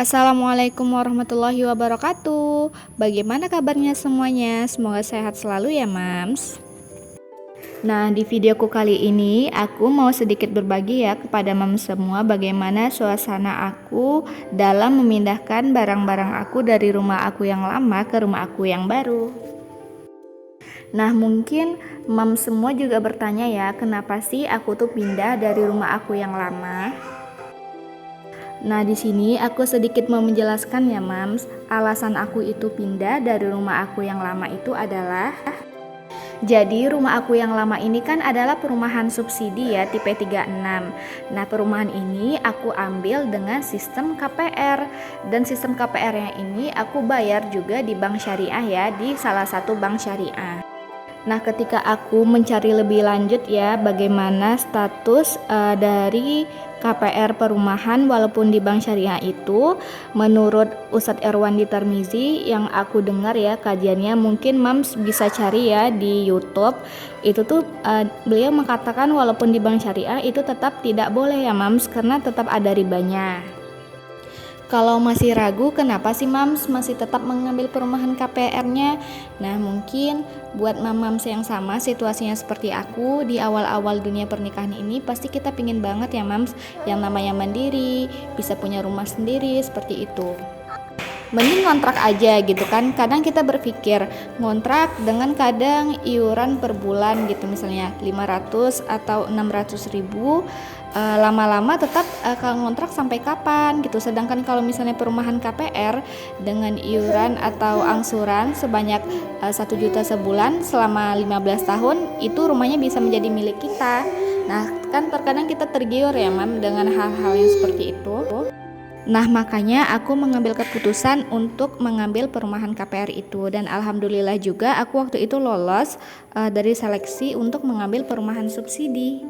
Assalamualaikum warahmatullahi wabarakatuh. Bagaimana kabarnya semuanya? Semoga sehat selalu ya, Mams. Nah, di videoku kali ini aku mau sedikit berbagi ya kepada Mams semua bagaimana suasana aku dalam memindahkan barang-barang aku dari rumah aku yang lama ke rumah aku yang baru. Nah, mungkin Mams semua juga bertanya ya, kenapa sih aku tuh pindah dari rumah aku yang lama? Nah, di sini aku sedikit mau menjelaskan ya, Mams. Alasan aku itu pindah dari rumah aku yang lama itu adalah jadi rumah aku yang lama ini kan adalah perumahan subsidi ya, tipe 36. Nah, perumahan ini aku ambil dengan sistem KPR. Dan sistem KPR-nya ini aku bayar juga di bank syariah ya, di salah satu bank syariah. Nah, ketika aku mencari lebih lanjut ya bagaimana status dari KPR perumahan walaupun di bank syariah itu, menurut Ustadz Erwandi Tarmizi yang aku dengar ya kajiannya, mungkin Mams bisa cari ya di YouTube. Itu tuh beliau mengatakan walaupun di bank syariah itu tetap tidak boleh ya Mams, karena tetap ada ribanya. Kalau masih ragu kenapa sih Mams masih tetap mengambil perumahan KPR-nya? Nah, mungkin buat mams yang sama situasinya seperti aku di awal-awal dunia pernikahan ini, pasti kita pingin banget ya Mams yang namanya mandiri, bisa punya rumah sendiri seperti itu. Mending ngontrak aja gitu kan. Kadang kita berpikir ngontrak dengan kadang iuran per bulan gitu, misalnya 500 atau 600 ribu, lama-lama tetap kalau ngontrak sampai kapan gitu. Sedangkan kalau misalnya perumahan KPR dengan iuran atau angsuran sebanyak 1 juta sebulan selama 15 tahun, itu rumahnya bisa menjadi milik kita. Nah, kan terkadang kita tergiur ya Mam dengan hal-hal yang seperti itu. Nah, makanya aku mengambil keputusan untuk mengambil perumahan KPR itu, dan alhamdulillah juga aku waktu itu lolos dari seleksi untuk mengambil perumahan subsidi.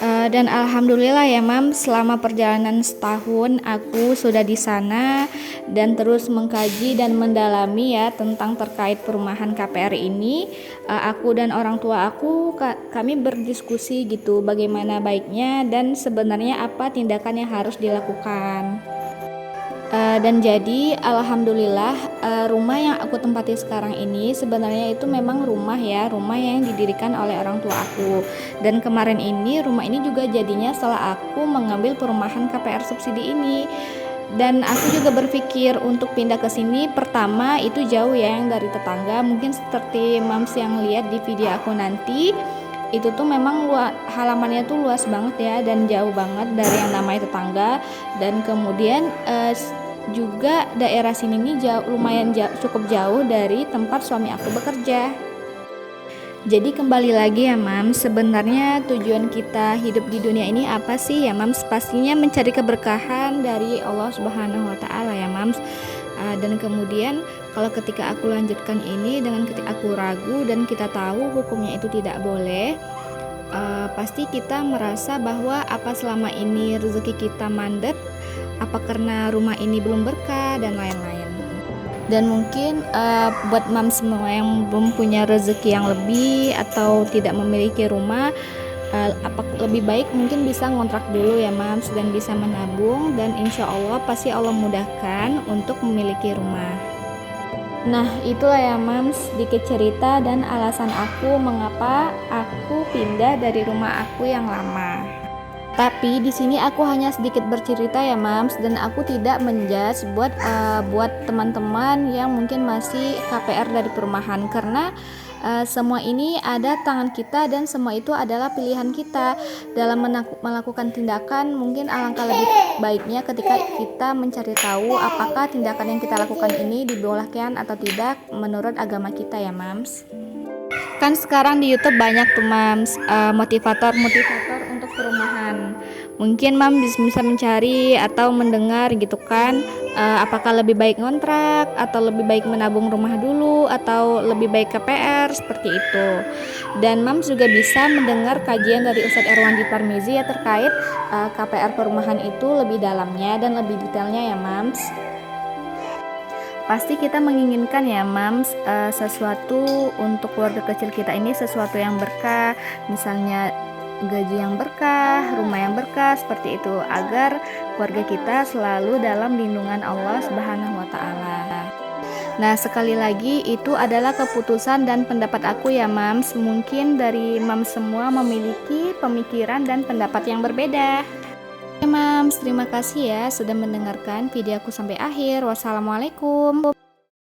Dan alhamdulillah ya Mam, selama perjalanan setahun aku sudah di sana dan terus mengkaji dan mendalami ya tentang terkait perumahan KPR ini. Aku dan orang tua aku kami berdiskusi gitu bagaimana baiknya dan sebenarnya apa tindakan yang harus dilakukan. Dan jadi alhamdulillah rumah yang aku tempati sekarang ini sebenarnya itu memang rumah yang didirikan oleh orang tua aku. Dan kemarin ini rumah ini juga jadinya setelah aku mengambil perumahan KPR subsidi ini. Dan aku juga berpikir untuk pindah ke sini, pertama itu jauh ya yang dari tetangga, mungkin seperti Mams yang lihat di video aku nanti. Itu tuh memang halamannya tuh luas banget ya dan jauh banget dari yang namanya tetangga. Dan kemudian juga daerah sini nih lumayan cukup jauh dari tempat suami aku bekerja. Jadi kembali lagi ya Mams, sebenarnya tujuan kita hidup di dunia ini apa sih ya Mams? Pastinya mencari keberkahan dari Allah Subhanahu wa taala ya Mams. Dan kemudian kalau ketika aku lanjutkan ini dengan ketika aku ragu dan kita tahu hukumnya itu tidak boleh, pasti kita merasa bahwa apa selama ini rezeki kita mandek, apa karena rumah ini belum berkah dan lain-lain. Dan mungkin buat Mams semua yang belum punya rezeki yang lebih atau tidak memiliki rumah, lebih baik mungkin bisa ngontrak dulu ya Mams dan bisa menabung, dan insya Allah pasti Allah mudahkan untuk memiliki rumah. Nah, itulah ya Mams sedikit cerita dan alasan aku mengapa aku pindah dari rumah aku yang lama. Tapi di sini aku hanya sedikit bercerita ya Mams, dan aku tidak menjudge buat teman-teman yang mungkin masih KPR dari perumahan, karena semua ini ada tangan kita dan semua itu adalah pilihan kita dalam melakukan tindakan. Mungkin alangkah lebih baiknya ketika kita mencari tahu apakah tindakan yang kita lakukan ini dibolehkan atau tidak menurut agama kita ya Mams. Kan sekarang di YouTube banyak tuh Mams motivator untuk perumahan. Mungkin Mams bisa mencari atau mendengar gitu kan, apakah lebih baik ngontrak atau lebih baik menabung rumah dulu atau lebih baik KPR seperti itu. Dan Mams juga bisa mendengar kajian dari Ustadz Erwandi Tarmizi ya terkait KPR perumahan itu lebih dalamnya dan lebih detailnya ya Mams. Pasti kita menginginkan ya Mams sesuatu untuk keluarga kecil kita ini, sesuatu yang berkah, misalnya gaji yang berkah, rumah yang berkah, seperti itu, agar keluarga kita selalu dalam lindungan Allah Subhanahu wa Ta'ala. Nah, sekali lagi itu adalah keputusan dan pendapat aku ya Mams. Mungkin dari Mams semua memiliki pemikiran dan pendapat yang berbeda. Oke Mams, terima kasih ya sudah mendengarkan video aku sampai akhir. Wassalamualaikum.